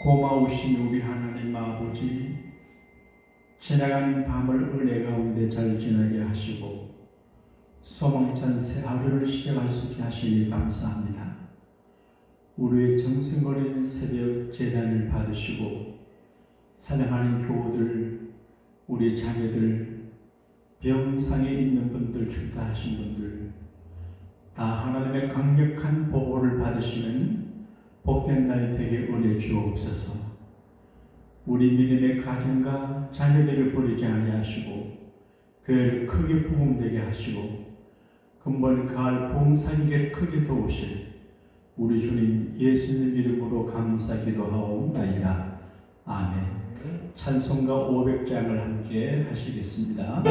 고마우신 우리 하나님 아버지, 지나간 밤을 은혜 가운데 잘 지나게 하시고 소망찬 새 하루를 시작할 수 있게 하시니 감사합니다. 우리의 정성거리는 새벽 제단을 받으시고 사랑하는 교우들, 우리 자녀들, 병상에 있는 분들, 출타하신 분들 다 하나님의 강력한 보호를 받으시는 복된 날이 되게 은혜 주옵소서. 우리 믿음의 가정과 자녀들을 버리지 아니하시고 교회를 크게 부흥되게 하시고 근본 가을 봉사에게 크게 도우실 우리 주님 예수님 이름으로 감사 기도하옵나이다. 아멘. 찬송가 500장을 함께 하시겠습니다.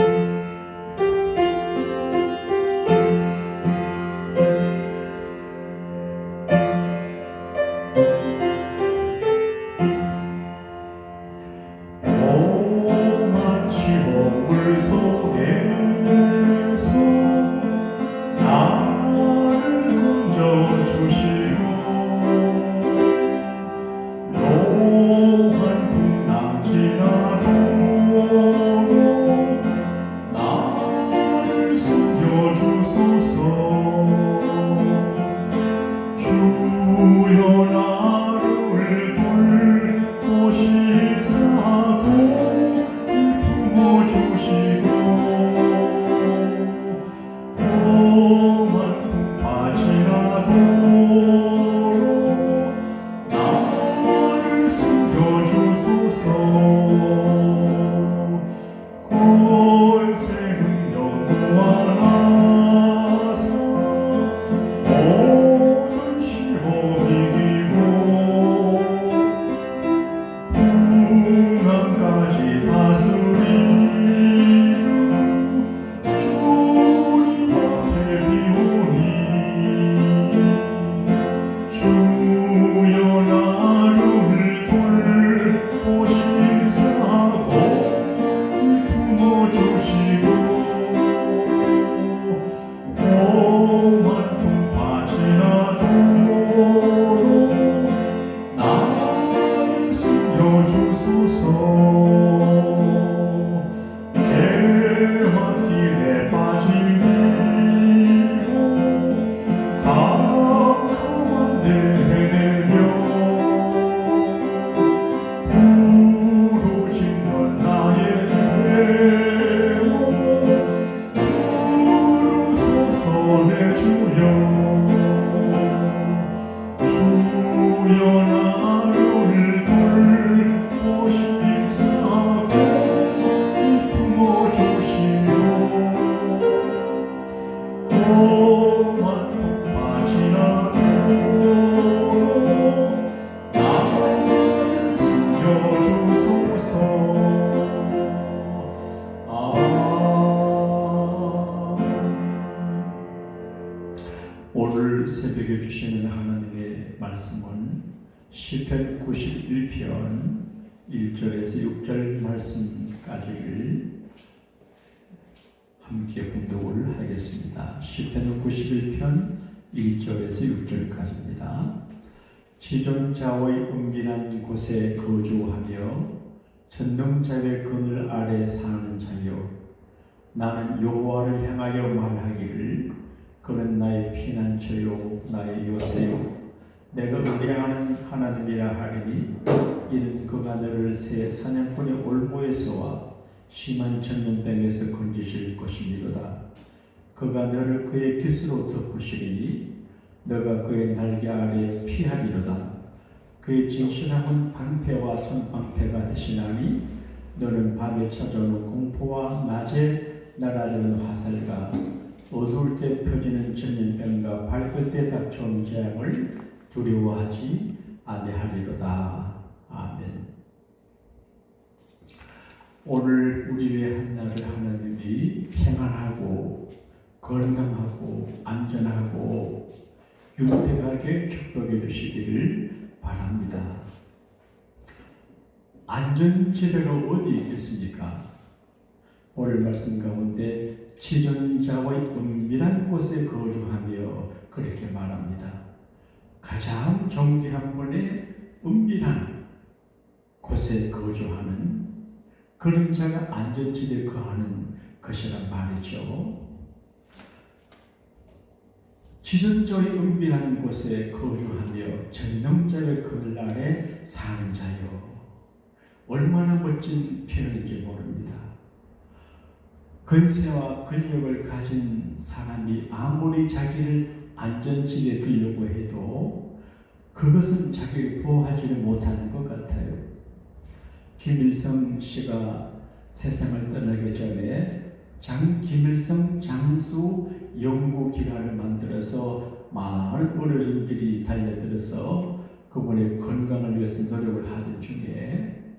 오늘 새벽에 주시는 하나님의 말씀은 시편 91편 1절에서 6절 말씀까지를 함께 분독을 하겠습니다. 시편 91편 1절에서 6절까지입니다. 지존자의 은밀한 곳에 거주하며 전능자의 그늘 아래 사는 자여, 나는 여호와를 향하여 말하기를 그는 나의 피난처요 나의 요새요 내가 의뢰하는 하나님이라 하리니, 이는 그가 너를 새 사냥꾼의 올무에서와 심한 전염병에서 건지실 것이니로다. 그가 너를 그의 깃으로 덮으시리니 너가 그의 날개 아래 피하리로다. 그의 진실함은 방패와 손방패가 되시나니 너는 밤에 찾아오는 공포와 낮에 날아오는 화살과 어두울 때 펴지는 전염병과 밝을 때 닥쳐온 재앙을 두려워하지 아니하리로다. 아멘. 오늘 우리의 한날을 하나님이 평안하고 건강하고 안전하고 윤택하게 축복해 주시기를 바랍니다. 안전지대가 어디 있겠습니까? 오늘 말씀 가운데 지존자의 은밀한 곳에 거주하며 그렇게 말합니다. 가장 존귀한 분의 은밀한 곳에 거주하는 그런 자가 안전지대에 거하는 것이란 말이죠. 지존자의 은밀한 곳에 거주하며 전능자의 그늘 아래 사는 자요. 얼마나 멋진 표현인지 모릅니다. 근세와 권력을 가진 사람이 아무리 자기를 안전지대에 두려고 해도 그것은 자기를 보호하지를 못하는 것 같아요. 김일성 씨가 세상을 떠나기 전에 김일성 장수 연구기관을 만들어서 많은 어르신들이 달려들어서 그분의 건강을 위해서 노력을 하던 중에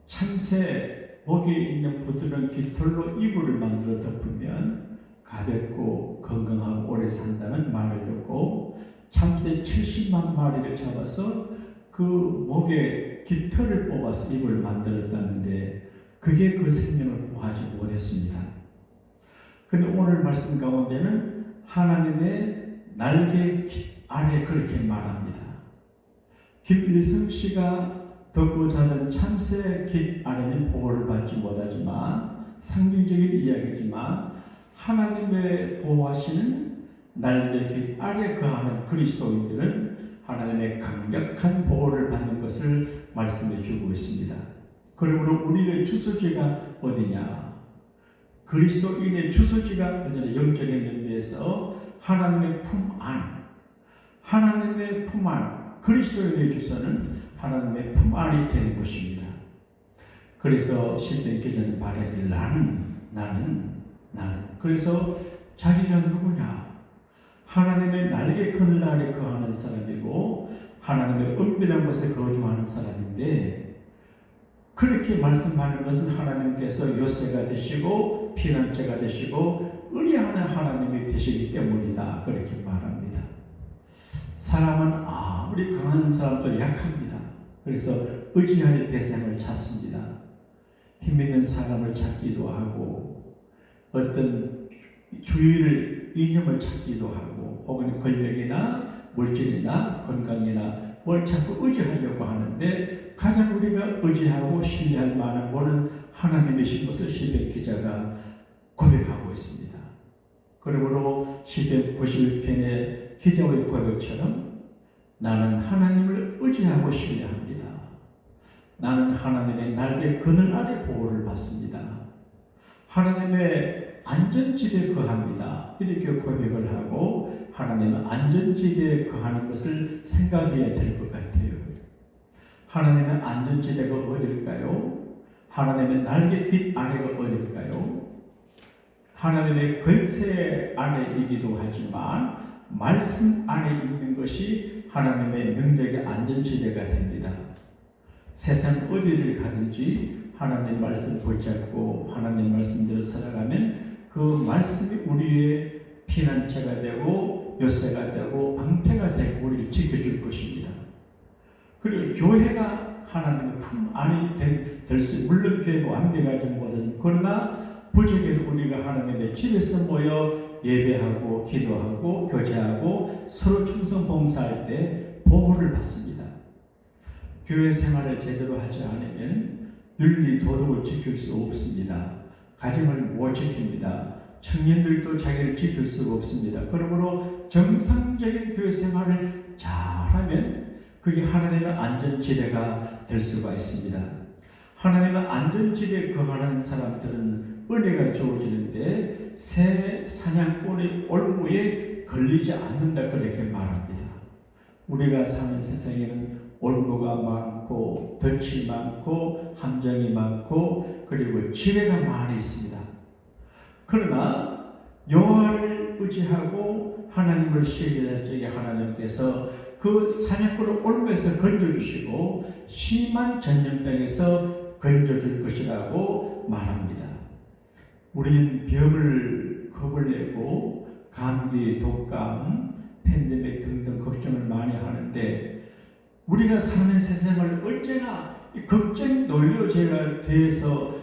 참새 목에 있는 부드러운 깃털로 이불을 만들어 덮으면 가볍고 건강하고 오래 산다는 말을 듣고 참새 70만 마리를 잡아서 그 목에 깃털을 뽑아서 이불을 만들었다는데 그게 그 생명을 보호하지 못했습니다. 그런데 오늘 말씀 가운데는 하나님의 날개 아래 그렇게 말합니다. 김일성 씨가 덮고 자는 참새 깃 아래는 보호를 받지 못하지만 상징적인 이야기지만 하나님의 보호하시는 날개 깃 아래 거하는 그리스도인들은 하나님의 강력한 보호를 받는 것을 말씀해 주고 있습니다. 그러므로 우리의 주소지가 어디냐? 그리스도인의 주소지가 어디냐? 영적인 면에서 하나님의 품 안, 하나님의 품 안, 그리스도인의 주소는 하나님의 품 안이 되는 것입니다. 그래서 실제 기자는 말하길 나는 그래서 자기가 누구냐? 하나님의 날개 그늘 아래 거하는 사람이고 하나님의 은밀한 곳에 거주하는 사람인데 그렇게 말씀하는 것은 하나님께서 요새가 되시고 피난처가 되시고 의리하는 하나님이 되시기 때문이다. 그렇게 말합니다. 사람은 아무리 강한 사람도 약합니다. 그래서 의지할 대상을 찾습니다. 힘있는 사람을 찾기도 하고 어떤 주의를 이념을 찾기도 하고 혹은 권력이나 물질이나 건강이나 뭘 자꾸 의지하려고 하는데 가장 우리가 의지하고 신뢰할 만한 분은 하나님이신 것을 시편 기자가 고백하고 있습니다. 그러므로 시편 91편의 기자의 고백처럼 나는 하나님을 의지하고 신뢰합니다. 나는 하나님의 날개 그늘 아래 보호를 받습니다. 하나님의 안전지대에 거합니다. 이렇게 고백을 하고 하나님은 안전지대에 거하는 것을 생각해야 될 것 같아요. 하나님의 안전지대가 어딜까요? 하나님의 날개 깃 아래가 어딜까요? 하나님의 권세 안에이기도 하지만 말씀 안에 있는 것이 하나님의 능력의 안전지대가 됩니다. 세상 어디를 가든지 하나님 말씀 붙잡고 하나님 말씀대로 살아가면 그 말씀이 우리의 피난처가 되고 요새가 되고 방패가 되고 우리를 지켜줄 것입니다. 그리고 교회가 하나님의 품 안이 될 수, 물론 교회가 완벽하지 못하지만 그러나 부족해도 우리가 하나님의 집에서 모여 예배하고 기도하고 교제하고 서로 충성 봉사할 때 보호를 받습니다. 교회 생활을 제대로 하지 않으면 윤리 도덕을 지킬 수 없습니다. 가정을 못 지킵니다. 청년들도 자기를 지킬 수가 없습니다. 그러므로 정상적인 교회 생활을 잘하면 그게 하나님의 안전지대가 될 수가 있습니다. 하나님의 안전지대에 거하는 사람들은 은혜가 주어지는데 새 사냥꾼의 올무에 걸리지 않는다 그렇게 말합니다. 우리가 사는 세상에는 올무가 많고 덫이 많고 함정이 많고 그리고 지뢰가 많이 있습니다. 그러나 여호와를 의지하고 하나님을 신뢰할 적에 하나님께서 그 사냥꾼을 올무에서 건져주시고 심한 전염병에서 건져줄 것이라고 말합니다. 우리는 병을 겁을 내고 감기, 독감, 팬데믹 등등 걱정을 많이 하는데 우리가 사는 세상을 언제나 걱정 노이로제가 돼서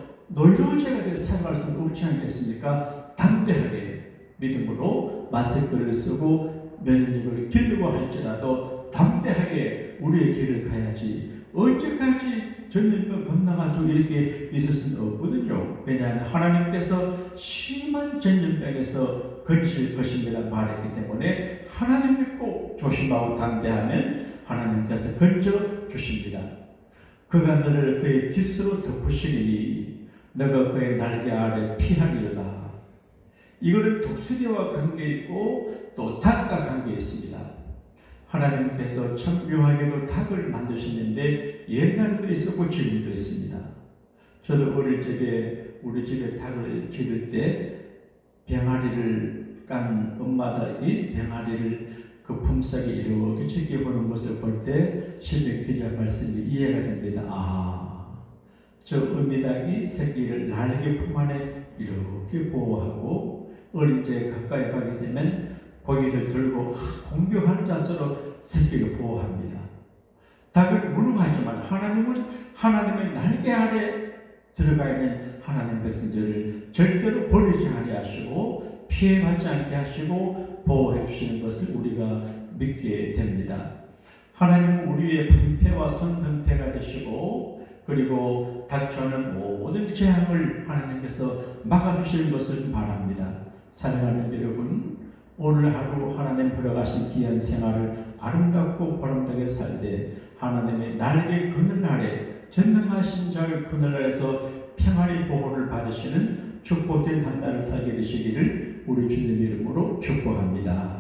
살아갈 수 없지 않겠습니까? 담대하게 믿음으로 마스크를 쓰고 면역력을 기르고 할지라도 담대하게 우리의 길을 가야지 언제까지 전염병 건강하죠 이렇게 있을 수는 없거든요. 왜냐하면 하나님께서 심한 전염병에서 건질 것입니다 말했기 때문에 하나님 믿고 조심하고 담대하면 하나님께서 건져 주십니다. 그가 너를 그의 깃으로 덮으시리니 너가 그의 날개 아래 피하리로다. 이거는 독수리와 관계있고 또 닭과 관계있습니다. 하나님께서 참 묘하게도 닭을 만드셨는데 옛날에도 있었고 지금도 있습니다. 저도 어릴 적에 우리 집에 닭을 기를 때 병아리를 깐 엄마들이 병아리를 그 품속에 이렇게 지켜보는 모습을 볼 때 신명 기자 말씀이 이해가 됩니다. 저 어미닭이 새끼를 날개 품 안에 이렇게 보호하고 어린 때 가까이 가게 되면 고기를 들고 공격하는 자세로 새끼를 보호합니다. 닭을 무능하지만 하나님은 하나님의 날개 아래 들어가 있는 하나님 백성들을 절대로 버리지 아니하시고 피해받지 않게 하시고 보호해 주시는 것을 우리가 믿게 됩니다. 하나님은 우리의 방패와 손방패가 되시고 그리고 닥쳐오는 모든 재앙을 하나님께서 막아주시는 것을 바랍니다. 사랑하는 여러분, 오늘 하루 하나님 들어가신 귀한 생활을 아름답고 보람되게 살되 하나님의 날개 그늘 아래 전능하신 자의 그늘 아래서 평안히 보호를 받으시는 축복된 한 달을 살게 되시기를 우리 주님 이름으로 축복합니다.